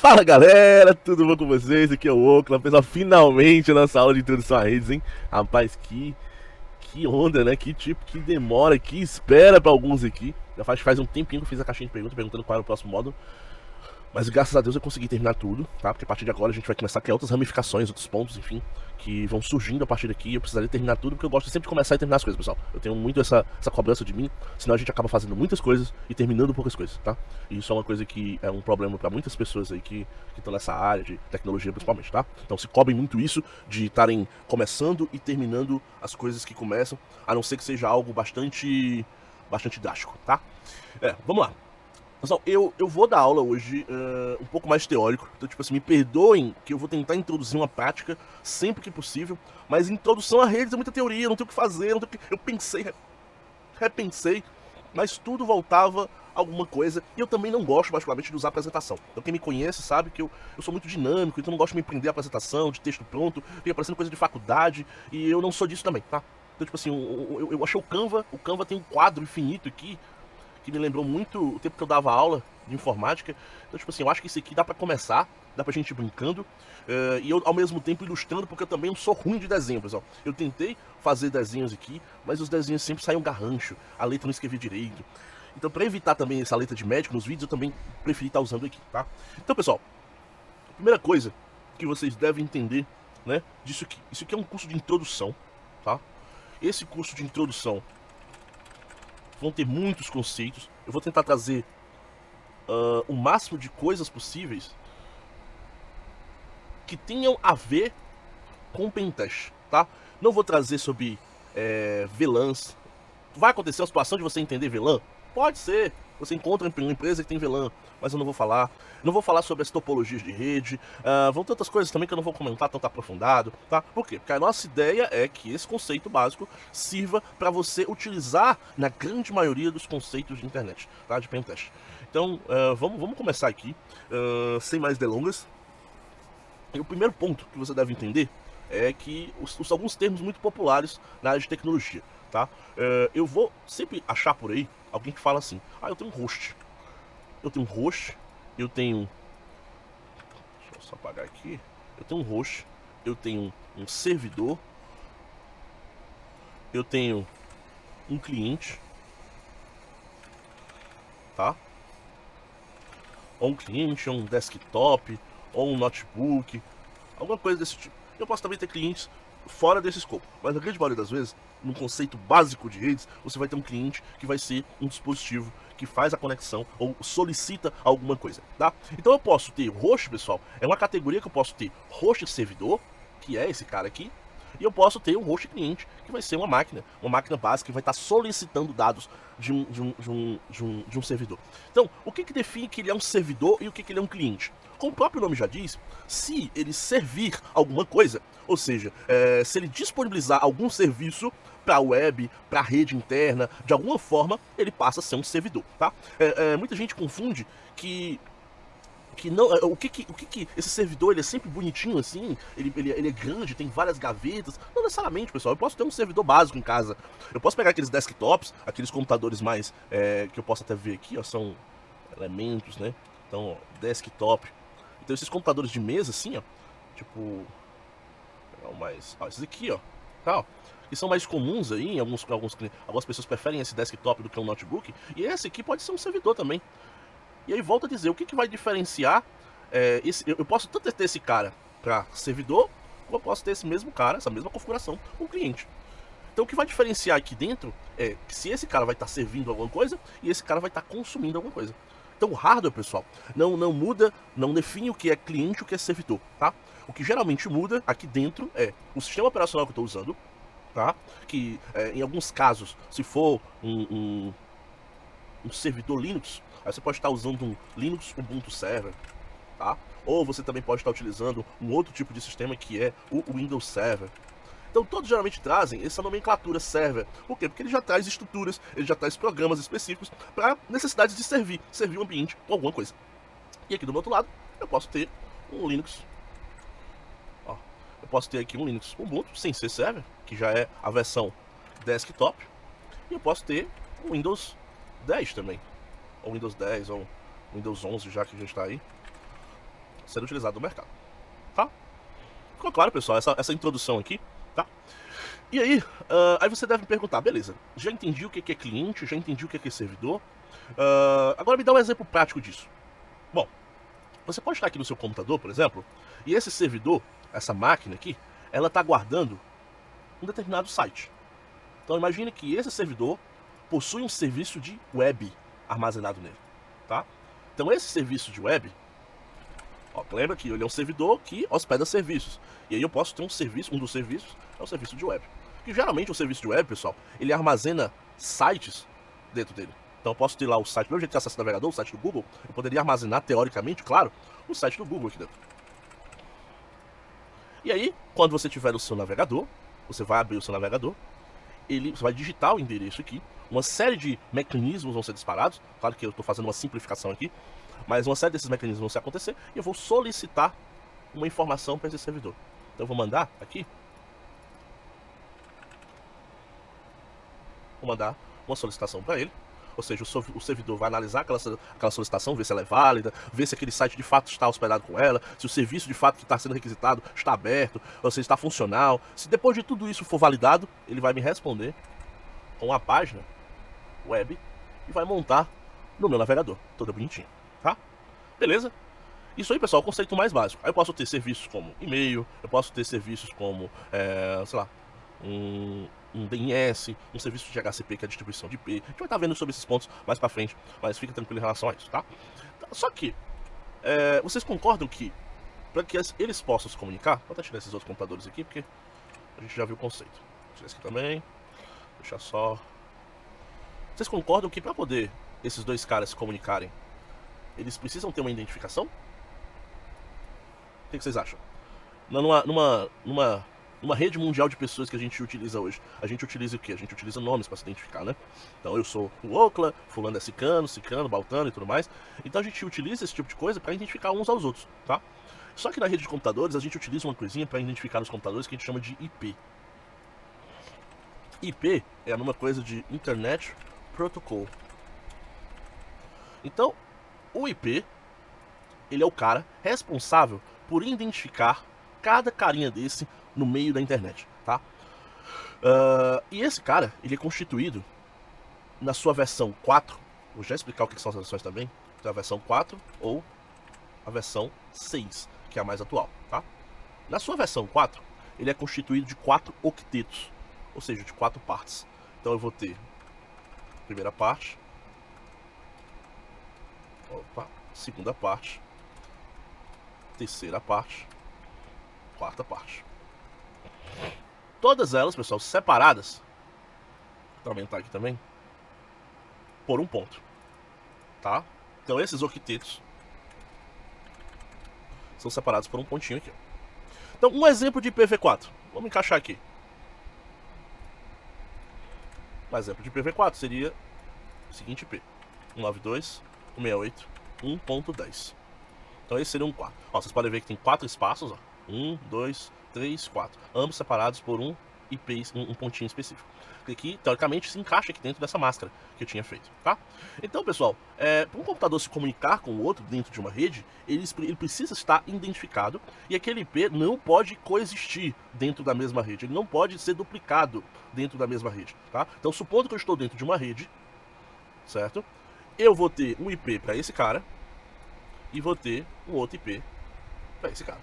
Fala galera, tudo bom com vocês? Aqui é o Okla, pessoal, finalmente a nossa aula de introdução a redes, hein? Rapaz, que onda, né? Que tipo, que demora, que espera pra alguns aqui. Já faz um tempinho que eu fiz a caixinha de perguntas perguntando qual era o próximo módulo. Mas graças a Deus eu consegui terminar tudo, tá? Porque a partir de agora a gente vai começar a criar outras ramificações, outros pontos, enfim, que vão surgindo a partir daqui. Eu precisaria terminar tudo, porque eu gosto sempre de começar e terminar as coisas, pessoal. Eu tenho muito essa cobrança de mim, senão a gente acaba fazendo muitas coisas e terminando poucas coisas, tá? E isso é uma coisa que é um problema pra muitas pessoas aí que estão nessa área de tecnologia, principalmente, tá? Então se cobrem muito isso de estarem começando e terminando as coisas que começam, a não ser que seja algo bastante drástico, tá? Vamos lá. Pessoal, eu vou dar aula hoje um pouco mais teórico, então tipo assim, me perdoem que eu vou tentar introduzir uma prática sempre que possível, mas introdução a redes é muita teoria, não tem o que fazer, não tem o que... Eu pensei, repensei, mas tudo voltava a alguma coisa, e eu também não gosto particularmente de usar apresentação. Então quem me conhece sabe que eu sou muito dinâmico, então eu não gosto de me prender a apresentação, de texto pronto, fica parecendo coisa de faculdade, e eu não sou disso também, tá? Então tipo assim, eu achei o Canva tem um quadro infinito aqui, que me lembrou muito o tempo que eu dava aula de informática. Então, tipo assim, eu acho que isso aqui dá pra começar, dá pra gente ir brincando, e eu ao mesmo tempo ilustrando, porque eu também sou ruim de desenho, pessoal. Eu tentei fazer desenhos aqui, mas os desenhos sempre saíam garrancho, a letra não escrevia direito. Então, pra evitar também essa letra de médico nos vídeos, eu também preferi estar usando aqui, tá? Então, pessoal, a primeira coisa que vocês devem entender, né, disso aqui. Isso aqui é um curso de introdução, tá? Esse curso de introdução vão ter muitos conceitos. Eu vou tentar trazer o máximo de coisas possíveis que tenham a ver com o pentest, tá? Não vou trazer sobre VLANs. Vai acontecer uma situação de você entender VLAN? Pode ser. Você encontra uma empresa que tem VLAN, mas eu não vou falar. Não vou falar sobre as topologias de rede. Vão ter outras coisas também que eu não vou comentar tanto aprofundado, tá? Por quê? Porque a nossa ideia é que esse conceito básico sirva para você utilizar na grande maioria dos conceitos de internet, tá? De pentest. Então, vamos começar aqui, sem mais delongas. E o primeiro ponto que você deve entender é que alguns termos muito populares na área de tecnologia, tá? Eu vou sempre achar por aí alguém que fala assim: ah, eu tenho um host. Eu tenho um host, eu tenho... Deixa eu só apagar aqui. Eu tenho um host, eu tenho um servidor, eu tenho um cliente, tá? Ou um cliente, ou um desktop, ou um notebook, alguma coisa desse tipo. Eu posso também ter clientes fora desse escopo, mas na grande maioria das vezes, num conceito básico de redes, você vai ter um cliente que vai ser um dispositivo que faz a conexão ou solicita alguma coisa, tá? Então eu posso ter host, pessoal, é uma categoria que eu posso ter host servidor, que é esse cara aqui, e eu posso ter um host cliente, que vai ser uma máquina básica que vai estar solicitando dados de um servidor. Então, o que define que ele é um servidor e o que ele é um cliente? Como o próprio nome já diz, se ele servir alguma coisa, ou seja, se ele disponibilizar algum serviço para a web, para a rede interna, de alguma forma, ele passa a ser um servidor, tá? Muita gente confunde que não, o que esse servidor ele é sempre bonitinho assim, ele é grande, tem várias gavetas. Não necessariamente, pessoal. Eu posso ter um servidor básico em casa. Eu posso pegar aqueles desktops, aqueles computadores mais que eu posso até ver aqui, ó, são elementos, né? Então, ó, desktop. Então esses computadores de mesa assim, ó, tipo, mais, ó, esses aqui, ó, tá, ó, que são mais comuns aí, algumas pessoas preferem esse desktop do que um notebook, e esse aqui pode ser um servidor também. E aí volta a dizer, o que vai diferenciar eu posso tanto ter esse cara para servidor, como eu posso ter esse mesmo cara, essa mesma configuração, um cliente. Então o que vai diferenciar aqui dentro é que se esse cara vai estar servindo alguma coisa e esse cara vai estar consumindo alguma coisa. Então o hardware, pessoal, não muda, não define o que é cliente e o que é servidor, tá? O que geralmente muda aqui dentro é o sistema operacional que eu estou usando, tá? Que em alguns casos, se for um servidor Linux, aí você pode estar usando um Linux Ubuntu Server, tá? Ou você também pode estar utilizando um outro tipo de sistema que é o Windows Server. Então todos geralmente trazem essa nomenclatura server. Por quê? Porque ele já traz estruturas, ele já traz programas específicos para necessidades de servir um ambiente ou alguma coisa. E aqui do meu outro lado, eu posso ter um Linux. Ó, eu posso ter aqui um Linux Ubuntu sem ser server, que já é a versão desktop. E eu posso ter um Windows 10 também, ou Windows 10, ou Windows 11, já que a gente está aí. sendo utilizado no mercado, tá? Ficou claro, pessoal, essa introdução aqui, tá? E aí, aí você deve me perguntar, beleza, já entendi o que é cliente, já entendi o que é servidor, agora me dá um exemplo prático disso. Bom, você pode estar aqui no seu computador, por exemplo, e esse servidor, essa máquina aqui, ela está guardando um determinado site. Então imagine que esse servidor possui um serviço de web armazenado nele, tá? Então esse serviço de web, ó, lembra que ele é um servidor que hospeda serviços. E aí eu posso ter um serviço, um dos serviços é o serviço de web. Que geralmente o serviço de web, pessoal, ele armazena sites dentro dele. Então eu posso ter lá o site, do jeito que acessa o navegador, o site do Google, eu poderia armazenar, teoricamente, claro, o site do Google aqui dentro. E aí, quando você tiver o seu navegador, você vai abrir o seu navegador, você vai digitar o endereço aqui, uma série de mecanismos vão ser disparados, claro que eu estou fazendo uma simplificação aqui, mas uma série desses mecanismos vão se acontecer, e eu vou solicitar uma informação para esse servidor. Então eu vou mandar aqui, uma solicitação para ele, ou seja, o servidor vai analisar aquela solicitação, ver se ela é válida, ver se aquele site de fato está hospedado com ela, se o serviço de fato que está sendo requisitado está aberto, ou se está funcional. Se depois de tudo isso for validado, ele vai me responder com uma página web e vai montar no meu navegador, toda bonitinha, tá? Beleza? Isso aí, pessoal, é o conceito mais básico. Aí eu posso ter serviços como e-mail, eu posso ter serviços como, sei lá, um DNS, um serviço de HCP, que é a distribuição de IP. A gente vai estar vendo sobre esses pontos mais pra frente, mas fica tranquilo em relação a isso, tá? Só que, vocês concordam que, para que eles possam se comunicar, vou até tirar esses outros computadores aqui, porque a gente já viu o conceito. Vou tirar esse aqui também, deixa só... Vocês concordam que para poder esses dois caras se comunicarem, eles precisam ter uma identificação? O que vocês acham? Numa rede mundial de pessoas que a gente utiliza hoje, a gente utiliza o quê? A gente utiliza nomes para se identificar, né? Então eu sou o Ocla, fulano é Cicano, Baltano e tudo mais. Então a gente utiliza esse tipo de coisa para identificar uns aos outros, tá? Só que na rede de computadores a gente utiliza uma coisinha para identificar os computadores que a gente chama de IP. IP é a mesma coisa de Internet Protocol. Então, o IP, ele é o cara responsável por identificar cada carinha desse no meio da internet, tá? E esse cara, ele é constituído na sua versão 4, vou já explicar o que são as versões também, então a versão 4 ou a versão 6, que é a mais atual, tá? Na sua versão 4, ele é constituído de 4 octetos, ou seja, de 4 partes. Então eu vou ter a primeira parte, segunda parte, terceira parte, quarta parte. Todas elas, pessoal, separadas, vou aumentar aqui também, por um ponto, tá? Então esses octetos são separados por um pontinho aqui. Então um exemplo de IPv4, vamos encaixar aqui. Um exemplo de IPv4 seria o seguinte IP, 192.168.1.10. Então esse seria um 4. Ó, vocês podem ver que tem 4 espaços, ó. 1, 2, 3, 4. Ambos separados por um IP, um pontinho específico. Que teoricamente se encaixa aqui dentro dessa máscara que eu tinha feito, tá? Então, pessoal, para um computador se comunicar com o outro dentro de uma rede, ele precisa estar identificado e aquele IP não pode coexistir dentro da mesma rede. Ele não pode ser duplicado dentro da mesma rede, tá? Então, supondo que eu estou dentro de uma rede, certo? Eu vou ter um IP para esse cara e vou ter um outro IP para esse cara.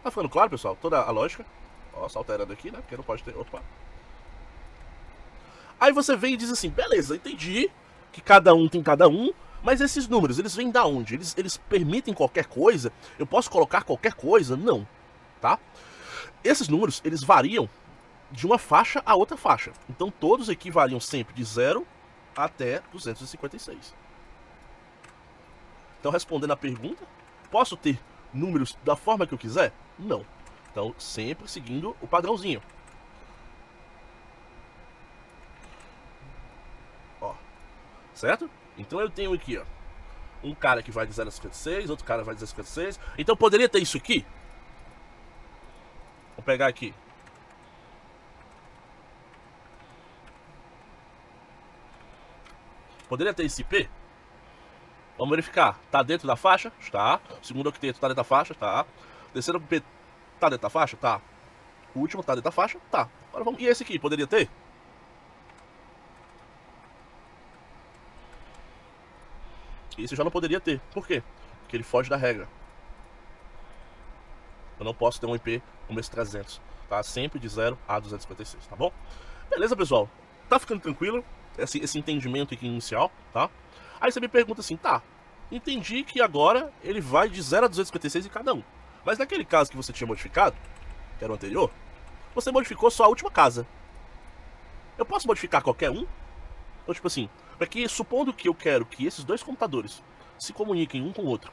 Tá ficando claro, pessoal? Toda a lógica. Ó, só alterando aqui, né? Porque não pode ter... Opa. Aí você vem e diz assim, beleza, entendi que cada um tem cada um, mas esses números, eles vêm da onde? Eles permitem qualquer coisa? Eu posso colocar qualquer coisa? Não, tá? Esses números, eles variam de uma faixa a outra faixa. Então todos aqui variam sempre de 0 até 256. Então, respondendo a pergunta, posso ter números da forma que eu quiser? Não. Então, sempre seguindo o padrãozinho. Ó, certo? Então eu tenho aqui, ó, um cara que vai de 0 a 56, outro cara vai de 0 a 56. Então poderia ter isso aqui? Vou pegar aqui. Poderia ter esse IP? Vamos verificar. Tá dentro da faixa? Está. O segundo octeto tá dentro da faixa? Tá. O terceiro octeto tá dentro da faixa? Tá. O último tá dentro da faixa? Tá. Agora vamos... E esse aqui, poderia ter? Esse já não poderia ter. Por quê? Porque ele foge da regra. Eu não posso ter um IP como esse 300. Tá? Sempre de 0 a 256, tá bom? Beleza, pessoal? Tá ficando tranquilo? Esse entendimento aqui inicial, tá? Aí você me pergunta assim, tá, entendi que agora ele vai de 0 a 256 em cada um. Mas naquele caso que você tinha modificado, que era o anterior, você modificou só a última casa. Eu posso modificar qualquer um? Então, tipo assim, para que, supondo que eu quero que esses dois computadores se comuniquem um com o outro,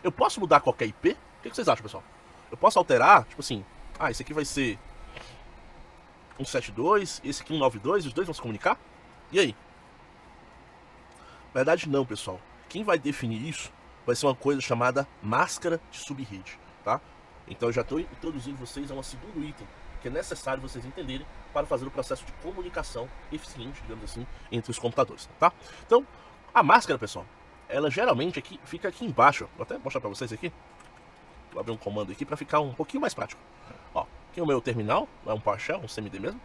eu posso mudar qualquer IP? O que vocês acham, pessoal? Eu posso alterar, tipo assim, esse aqui vai ser 172, esse aqui 192, os dois vão se comunicar? E aí? Na verdade não, pessoal. Quem vai definir isso vai ser uma coisa chamada máscara de subrede, tá? Então eu já estou introduzindo vocês a um segundo item que é necessário vocês entenderem para fazer o processo de comunicação eficiente, digamos assim, entre os computadores, tá? Então, a máscara, pessoal, ela geralmente fica aqui embaixo. Vou até mostrar para vocês aqui. Vou abrir um comando aqui para ficar um pouquinho mais prático. Ó, aqui é o meu terminal, é um PowerShell, um CMD mesmo.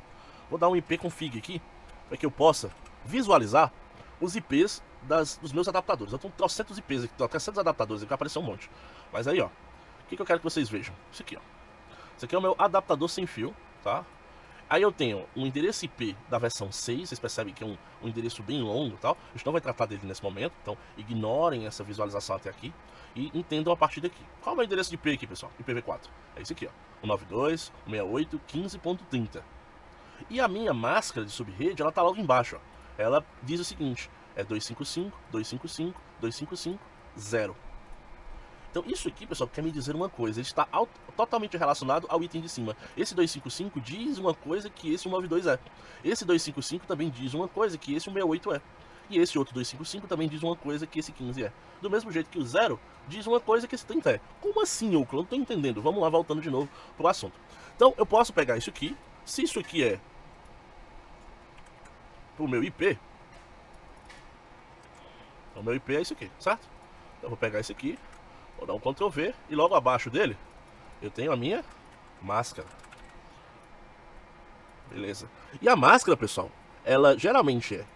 Vou dar um IP config aqui para que eu possa visualizar os IPs dos meus adaptadores. Eu tenho 300 IPs aqui, 300 adaptadores aqui, vai aparecer um monte. Mas aí, ó, o que eu quero que vocês vejam? Isso aqui, ó. Isso aqui é o meu adaptador sem fio, tá? Aí eu tenho um endereço IP da versão 6, vocês percebem que é um endereço bem longo e tal. A gente não vai tratar dele nesse momento, então ignorem essa visualização até aqui e entendam a partir daqui. Qual é o meu endereço de IP aqui, pessoal? IPv4. É esse aqui, ó. 192.168.15.30. E a minha máscara de subrede, ela tá logo embaixo, ó. Ela diz o seguinte, é 255.255.255.0. Então isso aqui, pessoal, quer me dizer uma coisa, ele está totalmente relacionado ao item de cima. Esse 255 diz uma coisa que esse 192 é. Esse 255 também diz uma coisa que esse 168 é. E esse outro 255 também diz uma coisa que esse 15 é. Do mesmo jeito que o 0 diz uma coisa que esse 30 é. Como assim, Euclid? Não estou entendendo. Vamos lá, voltando de novo pro assunto. Então eu posso pegar isso aqui. Se isso aqui é pro meu IP, o meu IP é isso aqui, certo? Então eu vou pegar esse aqui, vou dar um Ctrl V e logo abaixo dele eu tenho a minha máscara. Beleza. E a máscara, pessoal, ela geralmente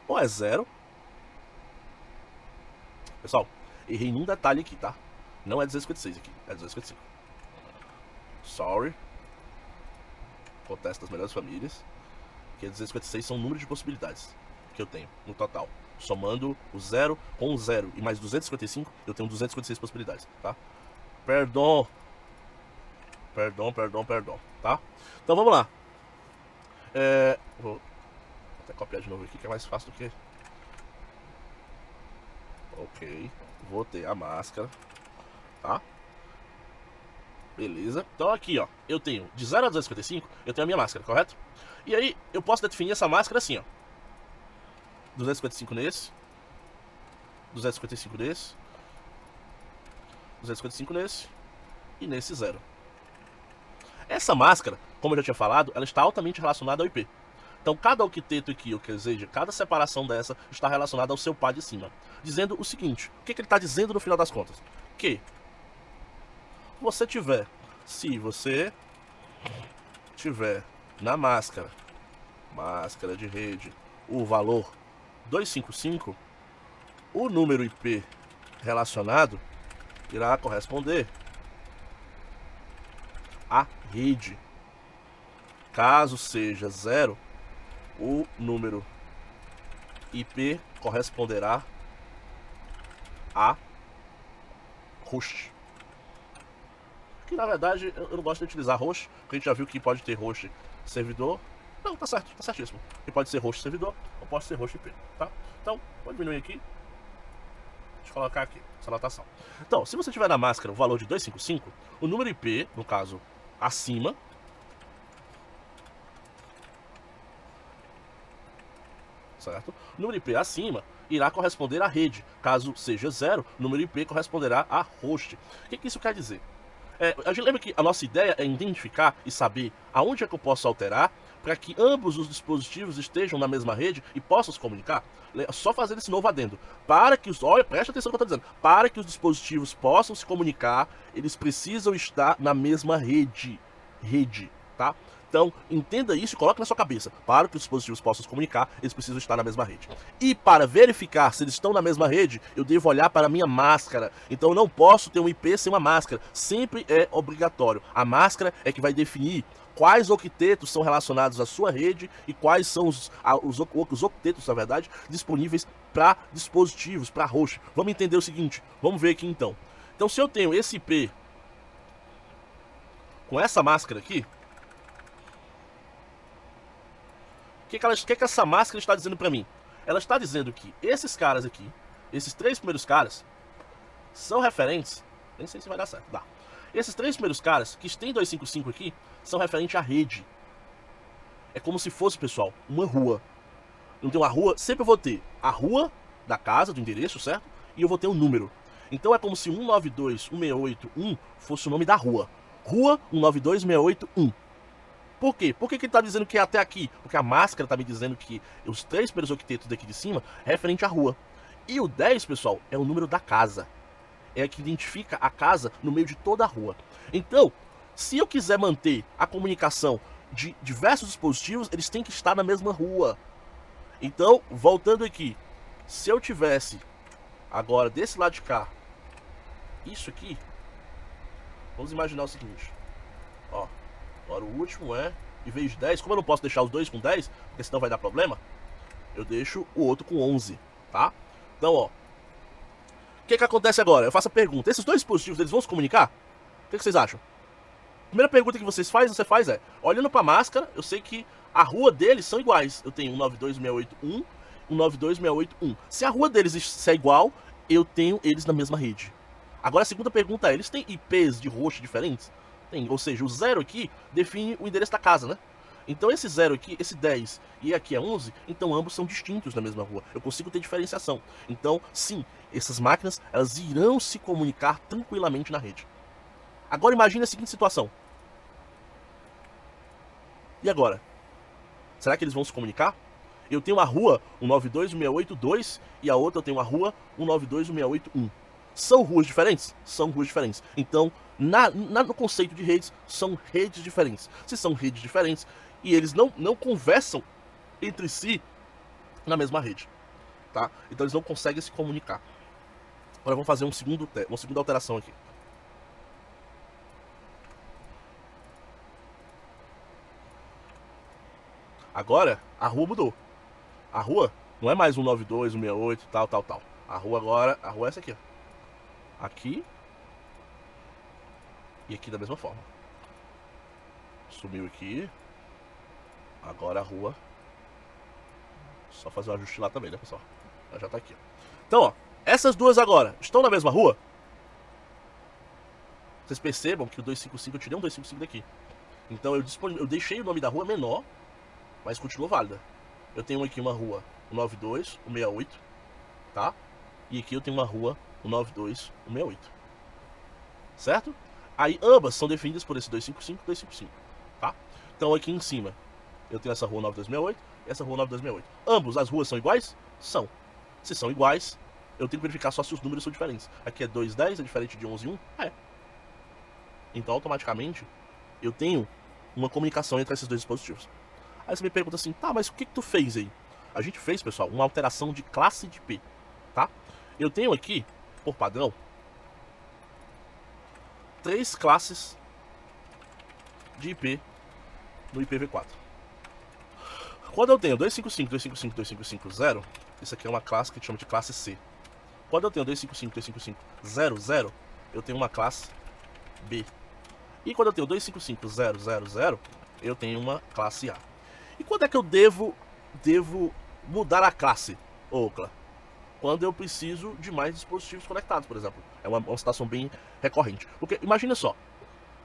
ou é 0. Pessoal, errei num detalhe aqui, tá? Não é 256 aqui, é 255. Sorry. Acontece das melhores famílias. Que 256 são o número de possibilidades que eu tenho no total. Somando o 0 com o 0 e mais 255, eu tenho 256 possibilidades, tá? Perdão, tá? Então vamos lá. Vou até copiar de novo aqui, que é mais fácil do que... Ok, vou ter a máscara, tá? Beleza. Então aqui, ó, eu tenho de 0 a 255, eu tenho a minha máscara, correto? E aí, eu posso definir essa máscara assim, ó. 255 nesse. 255 nesse. 255 nesse. E nesse 0. Essa máscara, como eu já tinha falado, ela está altamente relacionada ao IP. Então, cada octeto aqui, ou seja, cada separação dessa está relacionada ao seu par de cima. Dizendo o seguinte, o que ele está dizendo no final das contas? Que se você tiver na máscara de rede, o valor 255, o número IP relacionado irá corresponder à rede. Caso seja 0, o número IP corresponderá a host. Que na verdade eu não gosto de utilizar host, porque a gente já viu que pode ter host servidor. Não, tá certo, tá certíssimo. E pode ser host servidor ou pode ser host IP, tá? Então, vou diminuir aqui. Deixa eu colocar aqui essa anotação. Então, se você tiver na máscara o valor de 255, o número IP, no caso, acima, certo? O número IP acima irá corresponder à rede. Caso seja 0, o número IP corresponderá a host. O que isso quer dizer? A gente lembra que a nossa ideia é identificar e saber aonde é que eu posso alterar para que ambos os dispositivos estejam na mesma rede e possam se comunicar? Só fazer esse novo adendo. Para que os... Olha, preste atenção no que eu estou dizendo. Para que os dispositivos possam se comunicar, eles precisam estar na mesma rede. Tá? Então, entenda isso e coloque na sua cabeça. Para que os dispositivos possam se comunicar, eles precisam estar na mesma rede. E para verificar se eles estão na mesma rede, eu devo olhar para a minha máscara. Então, eu não posso ter um IP sem uma máscara. Sempre é obrigatório. A máscara é que vai definir quais octetos são relacionados à sua rede e quais são os octetos, na verdade, disponíveis para dispositivos, para host. Vamos entender o seguinte, vamos ver aqui então. Então, se eu tenho esse IP com essa máscara aqui, o que essa máscara está dizendo para mim? Ela está dizendo que esses caras aqui, esses três primeiros caras, são referentes, nem sei se vai dar certo, dá. Esses três primeiros caras, que têm 255 aqui, são referentes à rede. É como se fosse, pessoal, uma rua. Não tem uma rua, sempre eu vou ter a rua da casa, do endereço, certo? E eu vou ter um número. Então é como se 192.168.1 fosse o nome da rua. Rua 192.168.1. Por quê? Por que ele está dizendo que é até aqui? Porque a máscara está me dizendo que os três primeiros octetos daqui de cima é referente à rua. E o 10, pessoal, é o número da casa. É que identifica a casa no meio de toda a rua. Então, se eu quiser manter a comunicação de diversos dispositivos, eles têm que estar na mesma rua. Então, voltando aqui, se eu tivesse agora desse lado de cá, isso aqui, vamos imaginar o seguinte, ó, agora o último é, em vez de 10, como eu não posso deixar os dois com 10, porque senão vai dar problema, eu deixo o outro com 11, tá? Então, ó, o que acontece agora? Eu faço a pergunta, esses dois dispositivos, eles vão se comunicar? O que vocês acham? Primeira pergunta que você faz é, olhando para a máscara, eu sei que a rua deles são iguais. Eu tenho 192.681, 192.681. Se a rua deles é igual, eu tenho eles na mesma rede. Agora a segunda pergunta é, eles têm IPs de host diferentes? Tem, ou seja, o 0 aqui define o endereço da casa, né? Então esse 0 aqui, esse 10 e aqui é 11, então ambos são distintos na mesma rua. Eu consigo ter diferenciação. Então, sim, essas máquinas, elas irão se comunicar tranquilamente na rede. Agora imagine a seguinte situação. E agora? Será que eles vão se comunicar? Eu tenho uma rua 192.168.2 e a outra eu tenho uma rua 192.168.1. São ruas diferentes? São ruas diferentes. Então, no conceito de redes, são redes diferentes. Se são redes diferentes e eles não conversam entre si na mesma rede, tá? Então eles não conseguem se comunicar. Agora vamos fazer uma segunda alteração aqui. Agora, a rua mudou. A rua não é mais 192, 168, tal. A rua agora, a rua é essa aqui, ó. Aqui e aqui da mesma forma. Sumiu aqui. Agora a rua. Só fazer um ajuste lá também, né, pessoal? Ela já tá aqui, ó. Então, ó, essas duas agora estão na mesma rua? Vocês percebam que o 255, eu tirei um 255 daqui. Então eu deixei o nome da rua menor, mas continuou válida. Eu tenho aqui uma rua 192, 168, tá? E aqui eu tenho uma rua 192, 168. Certo? Aí ambas são definidas por esse 255 e 255, tá? Então aqui em cima eu tenho essa rua 9268 e essa rua 9268. Ambos as ruas são iguais? São. Se são iguais, eu tenho que verificar só se os números são diferentes. Aqui é 210, é diferente de 11.1? É. Então automaticamente eu tenho uma comunicação entre esses dois dispositivos. Aí você me pergunta assim, tá, mas o que tu fez aí? A gente fez, pessoal, uma alteração de classe de IP, tá? Eu tenho aqui, por padrão, 3 classes de IP no IPv4. Quando eu tenho 255, 255, 255.0, isso aqui é uma classe que a gente chama de classe C. Quando eu tenho 255, 255.00, eu tenho uma classe B. E quando eu tenho 255.000, eu tenho uma classe A. E quando é que eu devo mudar a classe, Ocla? Quando eu preciso de mais dispositivos conectados, por exemplo. É uma situação bem recorrente. Porque, imagina só,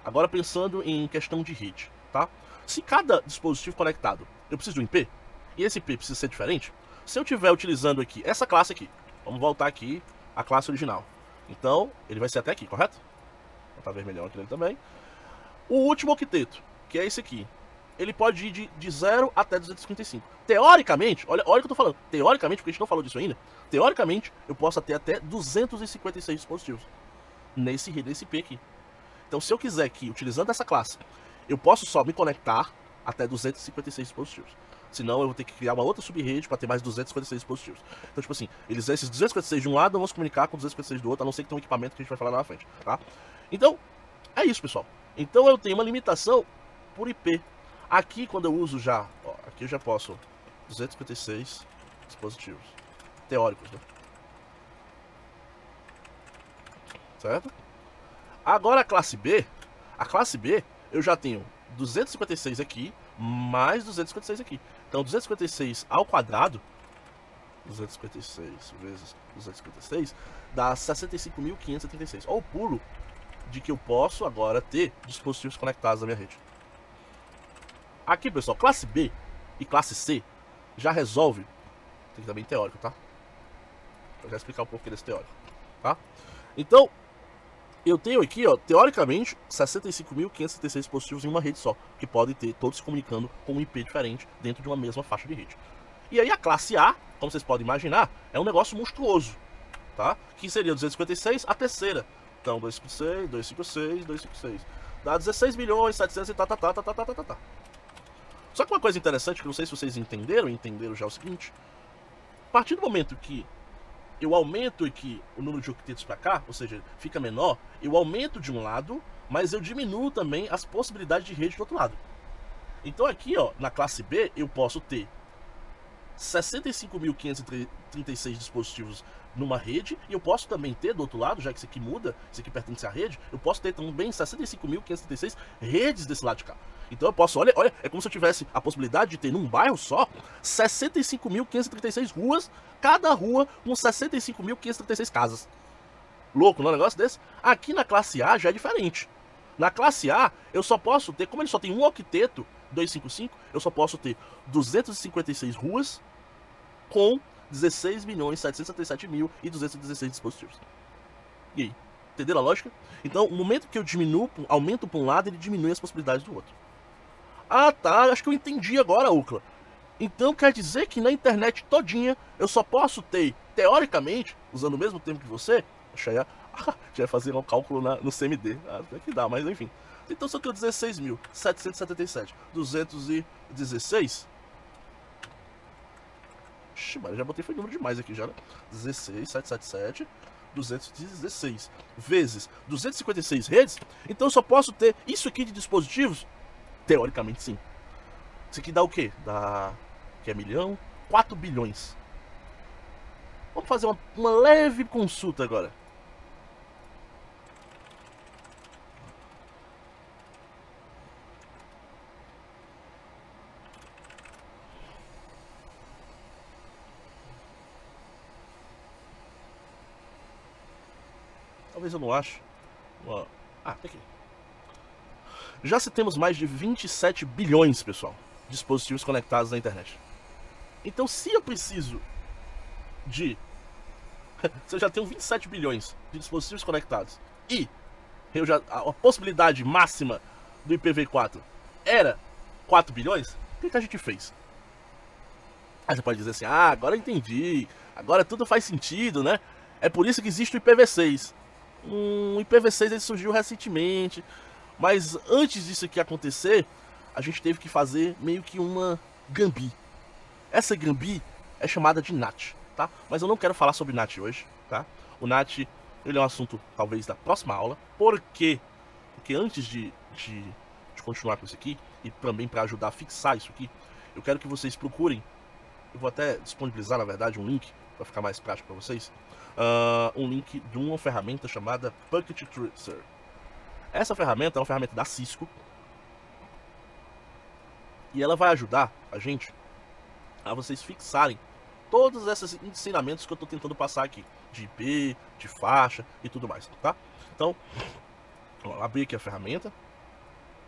agora pensando em questão de rede, tá? Se cada dispositivo conectado, eu preciso de um IP, e esse IP precisa ser diferente, se eu estiver utilizando aqui essa classe aqui, vamos voltar aqui à classe original. Então, ele vai ser até aqui, correto? Vou botar vermelhão aqui nele também. O último octeto, que é esse aqui, ele pode ir de 0 até 255. Teoricamente, olha o que eu tô falando. Teoricamente, porque a gente não falou disso ainda. Teoricamente, eu posso ter até 256 dispositivos nesse IP aqui. Então, se eu quiser que, utilizando essa classe, eu posso só me conectar até 256 dispositivos. Senão, eu vou ter que criar uma outra subrede para ter mais 256 dispositivos. Então, tipo assim, esses 256 de um lado não vão se comunicar com 256 do outro, a não ser que tenha um equipamento que a gente vai falar lá na frente, tá? Então, é isso, pessoal. Então, eu tenho uma limitação por IP. Aqui, quando eu uso já, ó, aqui eu já posso 256 dispositivos teóricos, né? Certo? Agora a classe B, eu já tenho 256 aqui, mais 256 aqui. Então 256 ao quadrado, 256 vezes 256, dá 65.536. Olha o pulo de que eu posso agora ter dispositivos conectados na minha rede. Aqui, pessoal, classe B e classe C já resolve. Tem também teórico, tá? Vou já explicar um pouco desse teórico, tá? Então, eu tenho aqui, ó, teoricamente, 65.536 dispositivos em uma rede só, que podem ter todos se comunicando com um IP diferente dentro de uma mesma faixa de rede. E aí a classe A, como vocês podem imaginar, é um negócio monstruoso, tá? Que seria 256 a terceira. Então, 256, 256, 256. Dá 16 milhões, 700 e tá. Só que uma coisa interessante, que não sei se vocês entenderam já o seguinte. A partir do momento que eu aumento aqui o número de octetos para cá, ou seja, fica menor, eu aumento de um lado, mas eu diminuo também as possibilidades de rede do outro lado. Então aqui, ó, na classe B, eu posso ter 65.536 dispositivos numa rede, e eu posso também ter do outro lado, já que isso aqui muda, isso aqui pertence à rede, eu posso ter também 65.536 redes desse lado de cá. Então eu posso, olha, é como se eu tivesse a possibilidade de ter num bairro só 65.536 ruas, cada rua com 65.536 casas. Louco, não é um negócio desse? Aqui na classe A já é diferente. Na classe A, eu só posso ter, como ele só tem um octeto, 255, eu só posso ter 256 ruas com 16.777.216 dispositivos. E aí? Entenderam a lógica? Então, no momento que eu aumento para um lado, ele diminui as possibilidades do outro. Ah, tá, acho que eu entendi agora, Ucla. Então quer dizer que na internet todinha eu só posso ter, teoricamente, usando o mesmo termo que você, já ia fazer um cálculo no CMD. Até que dá, mas enfim. Então só que eu 16.777, 216. Ixi, mas já botei foi número demais aqui já, né? 16.777, 216 vezes 256 redes. Então eu só posso ter isso aqui de dispositivos. Teoricamente, sim. Isso aqui dá o quê? Dá... que é milhão? 4 bilhões. Vamos fazer uma leve consulta agora. Talvez eu não ache. Ah, tá aqui. Já se temos mais de 27 bilhões, pessoal, de dispositivos conectados na internet. Então, se eu preciso de... se eu já tenho 27 bilhões de dispositivos conectados e a possibilidade máxima do IPv4 era 4 bilhões, o que a gente fez? Aí você pode dizer assim, agora eu entendi, agora tudo faz sentido, né? É por isso que existe o IPv6. O IPv6 ele surgiu recentemente, mas antes disso aqui acontecer, a gente teve que fazer meio que uma Gambi. Essa Gambi é chamada de NAT, tá? Mas eu não quero falar sobre NAT hoje, tá? O NAT, ele é um assunto, talvez, da próxima aula. Por quê? Porque antes de continuar com isso aqui, e também para ajudar a fixar isso aqui, eu quero que vocês procurem, eu vou até disponibilizar, na verdade, um link, para ficar mais prático para vocês, um link de uma ferramenta chamada Packet Tracer. Essa ferramenta é uma ferramenta da Cisco, e ela vai ajudar a gente a vocês fixarem todos esses ensinamentos que eu estou tentando passar aqui, de IP, de faixa e tudo mais, tá? Então, abrir aqui a ferramenta,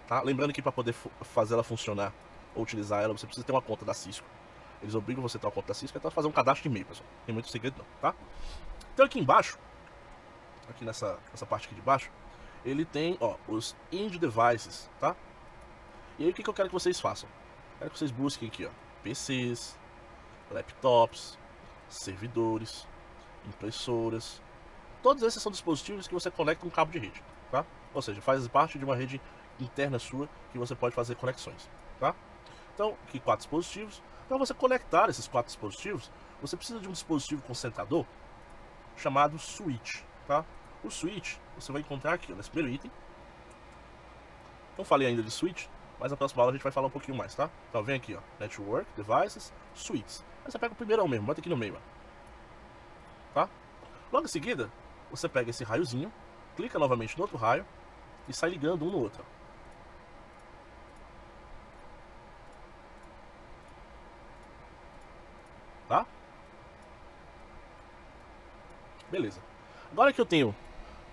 tá? Lembrando que para poder fazer ela funcionar ou utilizar ela, você precisa ter uma conta da Cisco. Eles obrigam você a ter uma conta da Cisco, então fazer um cadastro de e-mail, pessoal. Não tem muito segredo não, tá? Então aqui embaixo, aqui nessa parte aqui de baixo, ele tem, ó, os End Devices, tá? E aí o que eu quero que vocês façam? Quero que vocês busquem aqui, ó, PCs, laptops, servidores, impressoras. Todos esses são dispositivos que você conecta um cabo de rede, tá? Ou seja, faz parte de uma rede interna sua que você pode fazer conexões, tá? Então, aqui 4 dispositivos. Para você conectar esses 4 dispositivos, você precisa de um dispositivo concentrador chamado switch, tá? O switch você vai encontrar aqui, ó, nesse primeiro item. Não falei ainda de switch, mas na próxima aula a gente vai falar um pouquinho mais, tá? Então vem aqui, ó, Network, Devices, Switches. Aí você pega o primeirão mesmo, bota aqui no meio, ó. Tá? Logo em seguida, você pega esse raiozinho, clica novamente no outro raio e sai ligando um no outro. Tá? Beleza. Agora que eu tenho,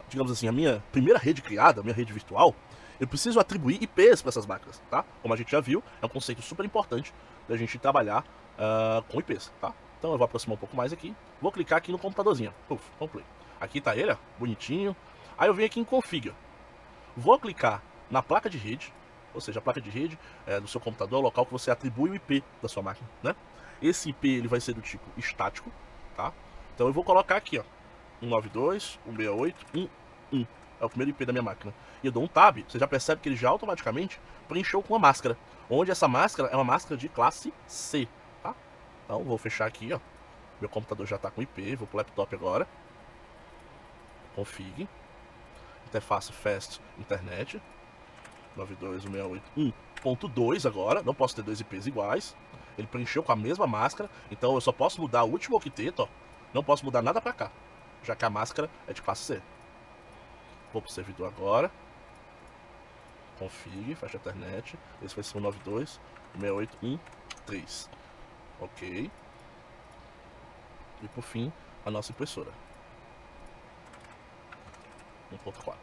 digamos assim, a minha primeira rede criada, a minha rede virtual, eu preciso atribuir IPs para essas máquinas, tá? Como a gente já viu, é um conceito super importante da gente trabalhar com IPs, tá? Então eu vou aproximar um pouco mais aqui, vou clicar aqui no computadorzinho, complete. Aqui tá ele, ó, bonitinho. Aí eu venho aqui em Config, vou clicar na placa de rede, ou seja, a placa de rede do seu computador é o local que você atribui o IP da sua máquina, né? Esse IP ele vai ser do tipo estático, tá? Então eu vou colocar aqui, ó, 192.168.1.1. É o primeiro IP da minha máquina. E eu dou um tab, você já percebe que ele já automaticamente preencheu com uma máscara, onde essa máscara é uma máscara de classe C, tá? Então vou fechar aqui, ó. Meu computador já está com IP, vou pro laptop agora. Config. Interface Fast Internet. 92.168.1.2 agora. Não posso ter dois IPs iguais. Ele preencheu com a mesma máscara, então eu só posso mudar o último octeto, ó. Não posso mudar nada para cá, já que a máscara é de classe C. Vou pro servidor agora. Config, fecha a internet. Esse vai ser o 92.168.1.3. Ok. E por fim, a nossa impressora. 1.4.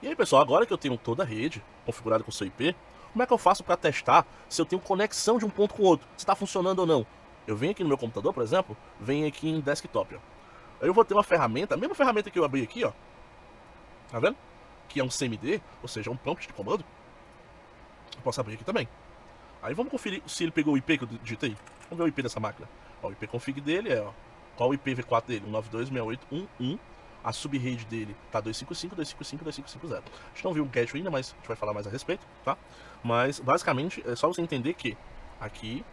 E aí, pessoal, agora que eu tenho toda a rede configurada com o seu IP, como é que eu faço para testar se eu tenho conexão de um ponto com o outro, se está funcionando ou não? Eu venho aqui no meu computador, por exemplo, venho aqui em Desktop, ó. Aí eu vou ter uma ferramenta, a mesma ferramenta que eu abri aqui, ó. Tá vendo? Que é um CMD, ou seja, um prompt de comando. Eu posso abrir aqui também. Aí vamos conferir se ele pegou o IP que eu digitei. Vamos ver o IP dessa máquina. Ó, o IP config dele é, ó, qual o IPv4 dele? 192.168.1.1. A subrede dele tá 255.255.255.0. A gente não viu um cache ainda, mas a gente vai falar mais a respeito, tá? Mas basicamente é só você entender que aqui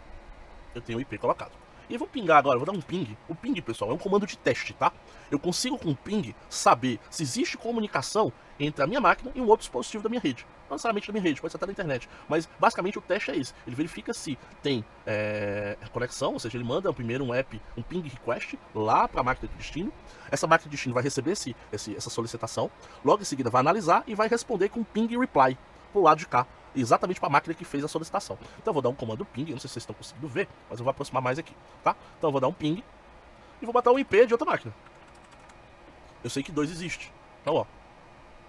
eu tenho o IP colocado. E vamos pingar agora, vou dar um ping. O ping, pessoal, é um comando de teste, tá? Eu consigo com o ping saber se existe comunicação entre a minha máquina e um outro dispositivo da minha rede. Não necessariamente da minha rede, pode ser até da internet. Mas basicamente o teste é esse. Ele verifica se tem conexão, ou seja, ele manda primeiro um app, um ping request lá para a máquina de destino. Essa máquina de destino vai receber essa solicitação. Logo em seguida vai analisar e vai responder com um ping reply pro lado de cá. Exatamente para a máquina que fez a solicitação. Então eu vou dar um comando ping, não sei se vocês estão conseguindo ver, mas eu vou aproximar mais aqui, tá? Então eu vou dar um ping e vou botar um IP de outra máquina. Eu sei que 2 existe. Então, ó,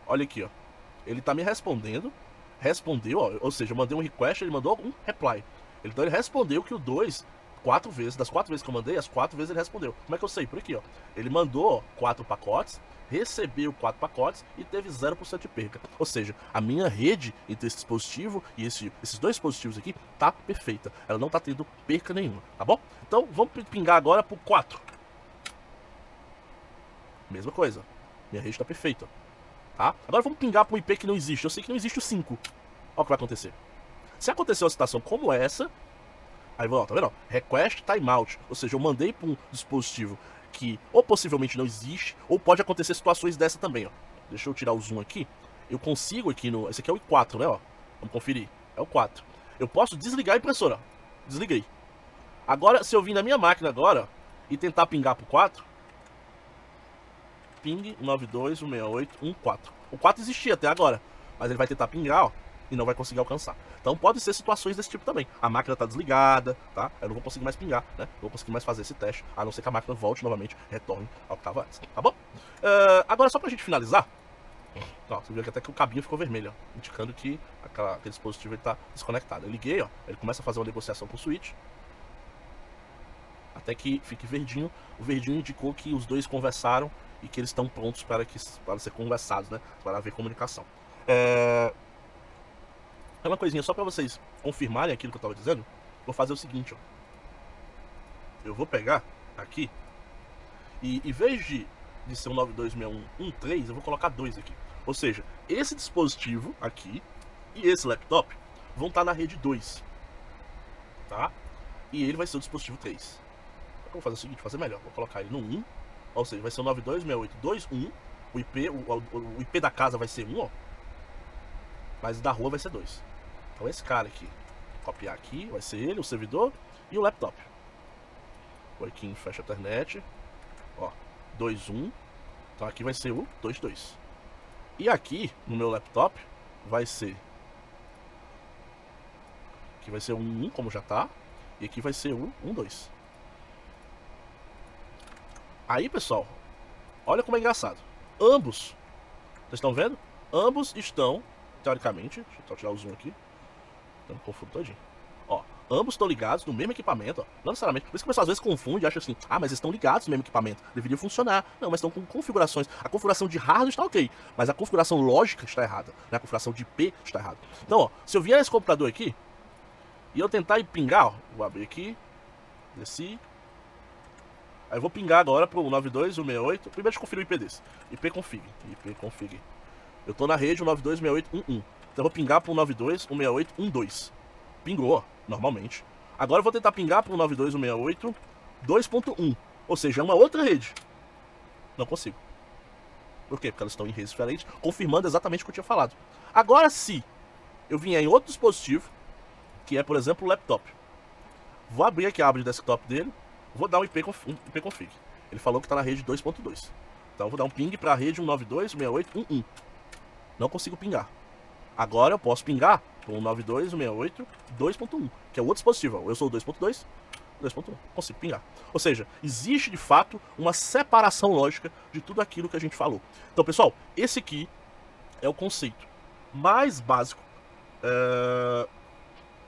olha aqui, ó. Ele tá me respondeu, ó, ou seja, eu mandei um request, ele mandou um reply. Então ele respondeu que o 2, 4 vezes, das 4 vezes que eu mandei, as 4 vezes ele respondeu. Como é que eu sei? Por aqui, ó. Ele mandou 4 pacotes, recebeu 4 pacotes e teve 0% de perca. Ou seja, a minha rede entre esse dispositivo e esses 2 dispositivos aqui tá perfeita. Ela não tá tendo perca nenhuma, tá bom? Então vamos pingar agora pro 4. Mesma coisa. Minha rede tá perfeita. Tá? Agora vamos pingar para um IP que não existe. Eu sei que não existe o 5. Olha o que vai acontecer. Se acontecer uma situação como essa, aí vou, ó, tá vendo? Request timeout. Ou seja, eu mandei para um dispositivo que ou possivelmente não existe, ou pode acontecer situações dessa também, ó. Deixa eu tirar o zoom aqui. Eu consigo aqui no... Esse aqui é o i4, né, ó. Vamos conferir. É o 4. Eu posso desligar a impressora, ó. Desliguei. Agora, se eu vir na minha máquina agora e tentar pingar pro 4, ping 92.168.1.4. O 4 existia até agora, mas ele vai tentar pingar, ó, e não vai conseguir alcançar. Então pode ser situações desse tipo também. A máquina tá desligada, tá? Eu não vou conseguir mais pingar, né? Não vou conseguir mais fazer esse teste, a não ser que a máquina volte novamente, retorne ao que tava antes, tá bom? Agora só pra gente finalizar, ó, você viu que até que o cabinho ficou vermelho, ó, indicando que aquele dispositivo ele tá desconectado. Eu liguei, ó, ele começa a fazer uma negociação com o switch, até que fique verdinho. O verdinho indicou que os dois conversaram e que eles estão prontos para ser conversados, né? Para haver comunicação. É uma coisinha só para vocês confirmarem aquilo que eu estava dizendo. Vou fazer o seguinte, ó. Eu vou pegar aqui e em vez de ser um 926113, eu vou colocar 2 aqui. Ou seja, esse dispositivo aqui e esse laptop vão estar na rede 2, tá? E ele vai ser o dispositivo 3. Eu vou fazer o seguinte, fazer melhor. Vou colocar ele no 1, ou seja, vai ser o 926821. O IP da casa vai ser 1, ó. Mas da rua vai ser 2. Então esse cara aqui, copiar aqui, vai ser ele, o servidor e o laptop. Vou aqui em fecha a internet, ó, 21. Então aqui vai ser o 22. E aqui no meu laptop vai ser, aqui vai ser o 1, como já tá, e aqui vai ser o 12. Aí, pessoal, olha como é engraçado. Ambos, vocês estão vendo? Ambos estão, teoricamente, deixa eu só tirar o zoom aqui, tá me confundo todinho. Ó, ambos estão ligados no mesmo equipamento, ó. Não necessariamente, por isso que o pessoal às vezes confunde e acha assim, ah, mas estão ligados no mesmo equipamento, deveria funcionar. Não, mas estão com configurações, a configuração de hardware está ok, mas a configuração lógica está errada, né? A configuração de IP está errada. Então, ó, se eu vier esse computador aqui, e eu tentar ir pingar, ó, vou abrir aqui, desci, aí eu vou pingar agora pro 92.168, primeiro deixa eu conferir o IP desse, IP config, eu tô na rede 92.168.1.1, então eu vou pingar pro 92.168.1.2, pingou, ó, normalmente. Agora eu vou tentar pingar pro 92.168.2.1, ou seja, é uma outra rede, não consigo. Por quê? Porque elas estão em redes diferentes, confirmando exatamente o que eu tinha falado. Agora, se eu vier em outro dispositivo, que é, por exemplo, o laptop, vou abrir aqui a aba de desktop dele, vou dar um IP config. Ele falou que está na rede 2.2. Então eu vou dar um ping para a rede 192.168.1.1. Não consigo pingar. Agora eu posso pingar para o 192.168.2.1, que é o outro dispositivo. Eu sou o 2.2, 2.1. Consigo pingar. Ou seja, existe de fato uma separação lógica de tudo aquilo que a gente falou. Então, pessoal, esse aqui é o conceito mais básico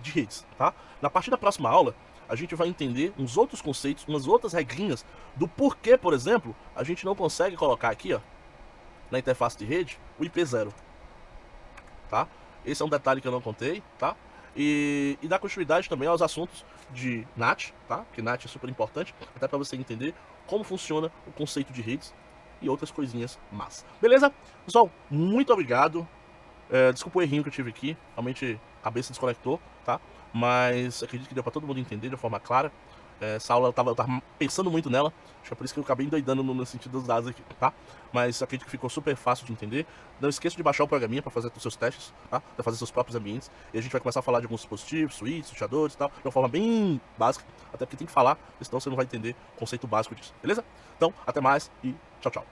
de redes, tá? Na partir da próxima aula, a gente vai entender uns outros conceitos, umas outras regrinhas do porquê, por exemplo, a gente não consegue colocar aqui, ó, na interface de rede, o IP0, tá? Esse é um detalhe que eu não contei, tá? E dá continuidade também aos assuntos de NAT, tá? Que NAT é super importante, até para você entender como funciona o conceito de redes e outras coisinhas más. Beleza? Pessoal, muito obrigado. Desculpa o errinho que eu tive aqui, realmente a cabeça desconectou, tá? Mas acredito que deu pra todo mundo entender de forma clara. Essa aula eu tava pensando muito nela, acho que é por isso que eu acabei endoidando no sentido dos dados aqui, tá? Mas acredito que ficou super fácil de entender. Não esqueça de baixar o programinha para fazer os seus testes, tá? Para fazer seus próprios ambientes. E a gente vai começar a falar de alguns dispositivos, suítes, switchadores e tal, de uma forma bem básica, até porque tem que falar, senão você não vai entender o conceito básico disso, beleza? Então, até mais e tchau, tchau.